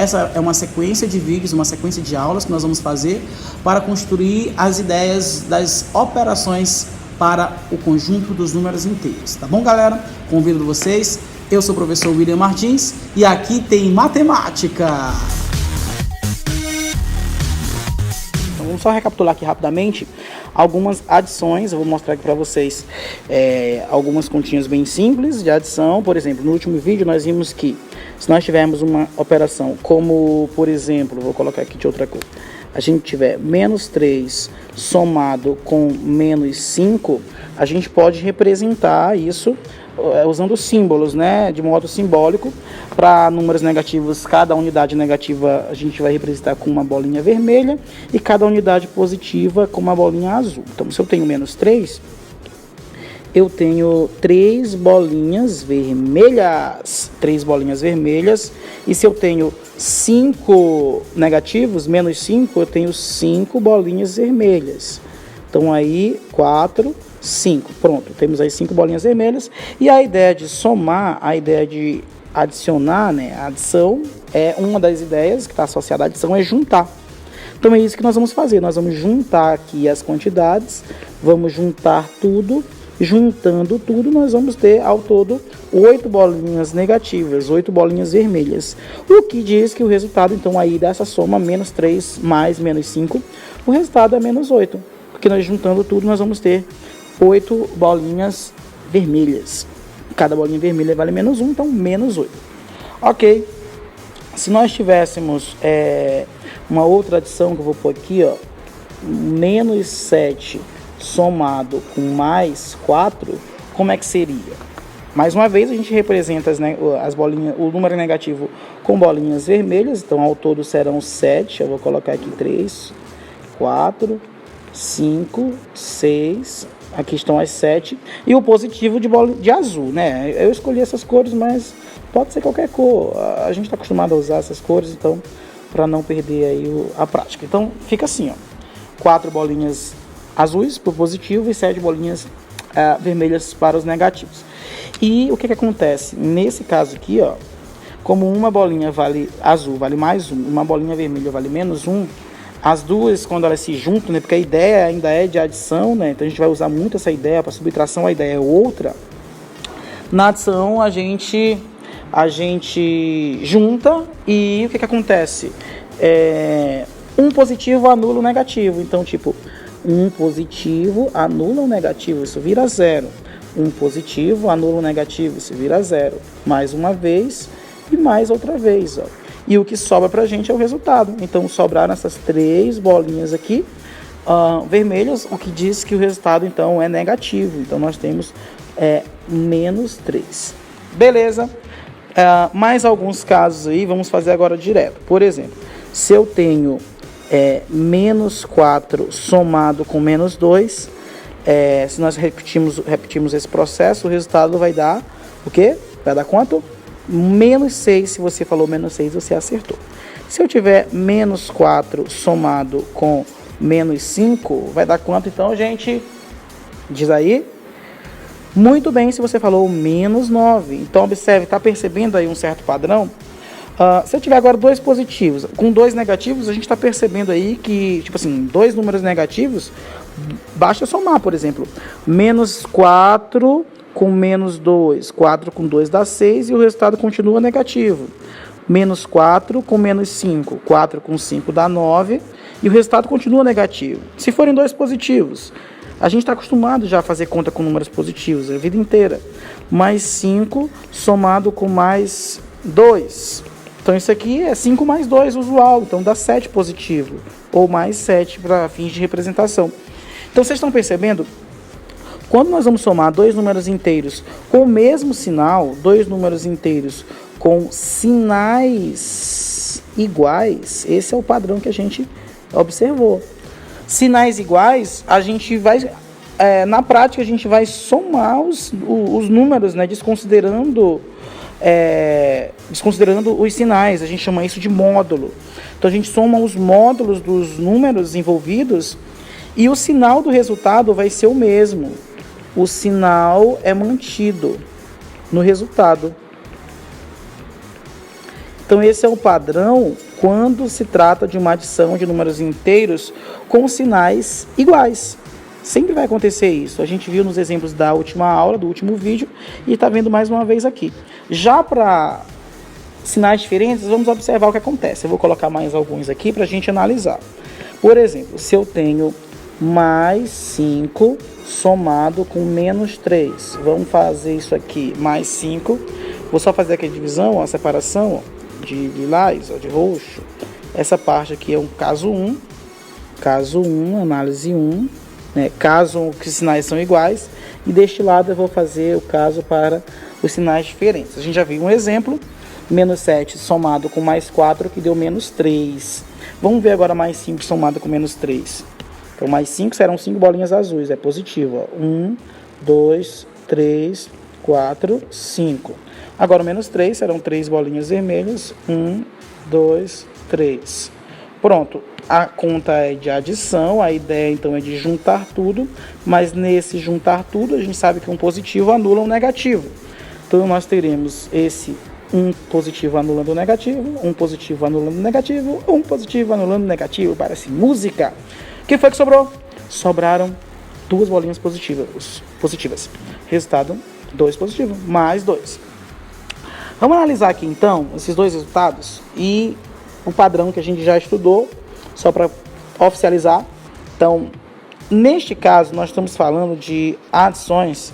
essa é uma sequência de vídeos, uma sequência de aulas que nós vamos fazer para construir as ideias das operações para o conjunto dos números inteiros. Tá bom, galera? Convido vocês. Eu sou o professor William Martins e aqui tem matemática. Então, vamos só recapitular aqui rapidamente algumas adições. Eu vou mostrar aqui para vocês algumas continhas bem simples de adição. Por exemplo, no último vídeo nós vimos que se nós tivermos uma operação como, por exemplo, vou colocar aqui de outra cor, a gente tiver menos 3 somado com menos 5, a gente pode representar isso usando símbolos, né, de modo simbólico. Para números negativos, cada unidade negativa a gente vai representar com uma bolinha vermelha e cada unidade positiva com uma bolinha azul. Então, se eu tenho menos 3, eu tenho 3 bolinhas vermelhas. 3 bolinhas vermelhas. E se eu tenho 5 negativos, menos 5, eu tenho 5 bolinhas vermelhas. Então, aí, 4, 5. Pronto, temos aí 5 bolinhas vermelhas. E a ideia de somar, a ideia de adicionar, né? A adição é uma das ideias que está associada à adição, é juntar. Então é isso que nós vamos fazer. Nós vamos juntar aqui as quantidades, vamos juntar tudo. Juntando tudo, nós vamos ter ao todo 8 bolinhas negativas, 8 bolinhas vermelhas. O que diz que o resultado, então, aí dessa soma, menos 3 mais menos 5, o resultado é menos 8. Porque nós juntando tudo, nós vamos ter 8 bolinhas vermelhas. Cada bolinha vermelha vale menos 1, então menos 8. Ok. Se nós tivéssemos uma outra adição que eu vou pôr aqui, ó, menos 7 somado com mais 4, como é que seria? Mais uma vez, a gente representa as bolinhas, o número negativo com bolinhas vermelhas, então ao todo serão 7, eu vou colocar aqui 3, 4, 5, 6, aqui estão as 7, e o positivo de azul, né? Eu escolhi essas cores, mas pode ser qualquer cor, a gente está acostumado a usar essas cores, então, para não perder aí a prática. Então, fica assim, ó, 4 bolinhas azuis para o positivo e 7 bolinhas vermelhas para os negativos. E o que acontece? Nesse caso aqui, ó, como uma bolinha azul vale mais 1, uma bolinha vermelha vale menos 1, as duas, quando elas se juntam, né, porque a ideia ainda é de adição, né, então a gente vai usar muito essa ideia. Para subtração a ideia é outra. Na adição a gente junta e o que acontece? Um positivo anula o negativo, então tipo, um positivo anula o negativo, isso vira 0. Um positivo anula o negativo, isso vira 0. Mais uma vez e mais outra vez, ó. E o que sobra pra gente é o resultado. Então, sobraram essas 3 bolinhas aqui, vermelhas, o que diz que o resultado, então, é negativo. Então, nós temos menos 3. Beleza? Mais alguns casos aí, vamos fazer agora direto. Por exemplo, se eu tenho menos 4 somado com menos 2, se nós repetimos esse processo, o resultado vai dar o quê? Vai dar quanto? Menos 6. Se você falou menos 6, você acertou. Se eu tiver menos 4 somado com menos 5, vai dar quanto então, gente? Diz aí. Muito bem, se você falou menos 9. Então, observe, está percebendo aí um certo padrão? Se eu tiver agora 2 positivos, com 2 negativos, a gente está percebendo aí que, tipo assim, 2 números negativos, basta somar, por exemplo, menos 4 com menos 2, 4 com 2 dá 6 e o resultado continua negativo. Menos 4 com menos 5, 4 com 5 dá 9 e o resultado continua negativo. Se forem 2 positivos, a gente está acostumado já a fazer conta com números positivos a vida inteira. Mais 5 somado com mais 2. Então isso aqui é 5 mais 2 usual, então dá 7 positivo, ou mais 7 para fins de representação. Então vocês estão percebendo? Quando nós vamos somar 2 números inteiros com o mesmo sinal, 2 números inteiros com sinais iguais, esse é o padrão que a gente observou. Sinais iguais, a gente vai, na prática, a gente vai somar os números, né, desconsiderando os sinais. A gente chama isso de módulo. Então a gente soma os módulos dos números envolvidos e o sinal do resultado vai ser o mesmo. O sinal é mantido no resultado. Então esse é o padrão quando se trata de uma adição de números inteiros com sinais iguais. Sempre vai acontecer isso. A gente viu nos exemplos da última aula, do último vídeo, e está vendo mais uma vez aqui. Já para sinais diferentes, vamos observar o que acontece. Eu vou colocar mais alguns aqui para a gente analisar. Por exemplo, se eu tenho mais 5 somado com menos 3. Vamos fazer isso aqui, mais 5. Vou só fazer aqui a divisão, a separação de lilás, de roxo. Essa parte aqui é um caso 1. Caso 1, análise 1. Né? Caso que os sinais são iguais. E deste lado eu vou fazer o caso para os sinais diferentes. A gente já viu um exemplo. Menos 7 somado com mais 4, que deu menos 3. Vamos ver agora mais 5 somado com menos 3. Então, mais 5 serão 5 bolinhas azuis, é positivo. 1, 2, 3, 4, 5. Agora, o menos 3 serão 3 bolinhas vermelhas. 1, 2, 3. Pronto, a conta é de adição, a ideia então é de juntar tudo, mas nesse juntar tudo, a gente sabe que um positivo anula um negativo. Então, nós teremos esse um positivo anulando o negativo, um positivo anulando o negativo, um positivo anulando o negativo, parece música. O que foi que sobrou? Sobraram 2 bolinhas positivas. Resultado, 2 positivo, mais 2. Vamos analisar aqui então esses dois resultados e o padrão que a gente já estudou, só para oficializar. Então, neste caso, nós estamos falando de adições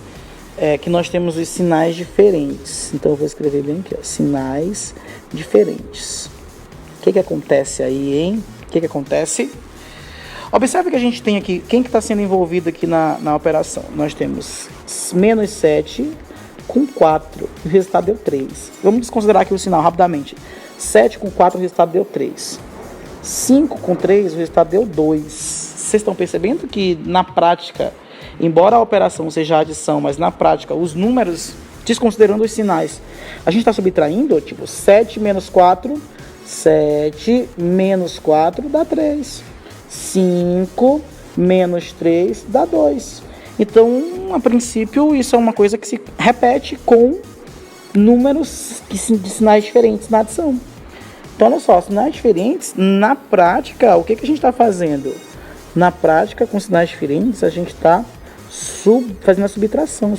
que nós temos os sinais diferentes. Então eu vou escrever bem aqui, ó, sinais diferentes. O que acontece aí, hein? O que acontece? Observe que a gente tem aqui, quem que está sendo envolvido aqui na operação? Nós temos menos 7 com 4, e o resultado deu 3. Vamos desconsiderar aqui o sinal rapidamente. 7 com 4, o resultado deu 3. 5 com 3, o resultado deu 2. Vocês estão percebendo que na prática, embora a operação seja adição, mas na prática os números, desconsiderando os sinais, a gente está subtraindo, tipo 7 menos 4, 7 menos 4 dá 3. 5 menos 3 dá 2. Então, a princípio, isso é uma coisa que se repete com números de sinais diferentes na adição. Então, olha só, sinais diferentes, na prática, o que a gente está fazendo? Na prática, com sinais diferentes, a gente está fazendo a subtração.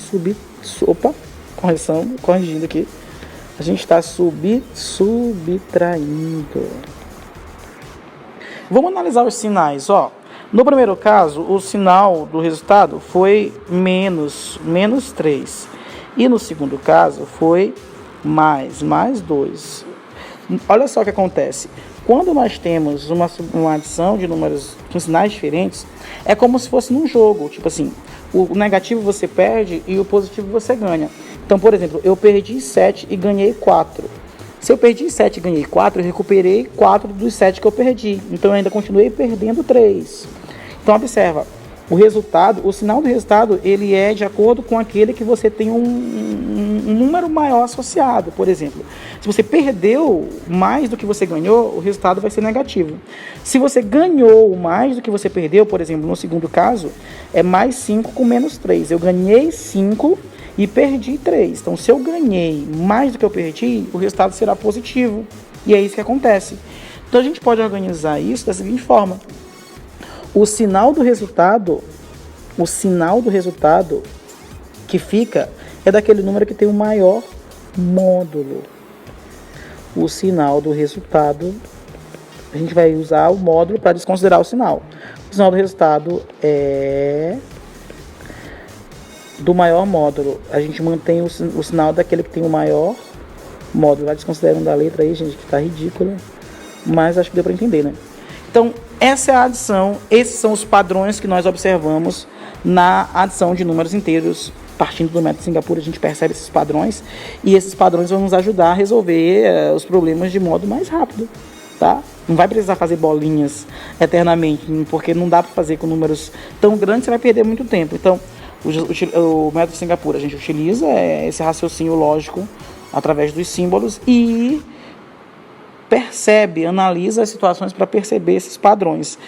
Corrigindo aqui. A gente está subtraindo. Vamos analisar os sinais, ó. No primeiro caso, o sinal do resultado foi menos 3. E no segundo caso, foi mais 2. Olha só o que acontece. Quando nós temos uma adição de números com sinais diferentes, é como se fosse num jogo. Tipo assim, o negativo você perde e o positivo você ganha. Então, por exemplo, eu perdi 7 e ganhei 4. Se eu perdi 7 e ganhei 4, eu recuperei 4 dos 7 que eu perdi. Então, eu ainda continuei perdendo 3. Então, observa, o sinal do resultado, ele é de acordo com aquele que você tem um número maior associado. Por exemplo, se você perdeu mais do que você ganhou, o resultado vai ser negativo. Se você ganhou mais do que você perdeu, por exemplo, no segundo caso, é mais 5 com menos 3. Eu ganhei 5 e perdi 3. Então, se eu ganhei mais do que eu perdi, o resultado será positivo. E é isso que acontece. Então, a gente pode organizar isso da seguinte forma. O sinal do resultado que fica é daquele número que tem o maior módulo. O sinal do resultado, a gente vai usar o módulo para desconsiderar o sinal. O sinal do resultado é do maior módulo. A gente mantém o sinal daquele que tem o maior módulo. Vai desconsiderando a letra aí, gente, que está ridícula. Mas acho que deu para entender, né? Então, essa é a adição. Esses são os padrões que nós observamos na adição de números inteiros. Partindo do método Singapura, a gente percebe esses padrões. E esses padrões vão nos ajudar a resolver os problemas de modo mais rápido, tá? Não vai precisar fazer bolinhas eternamente, porque não dá para fazer com números tão grandes, você vai perder muito tempo. Então, o método Singapura, a gente utiliza esse raciocínio lógico através dos símbolos e analisa as situações para perceber esses padrões.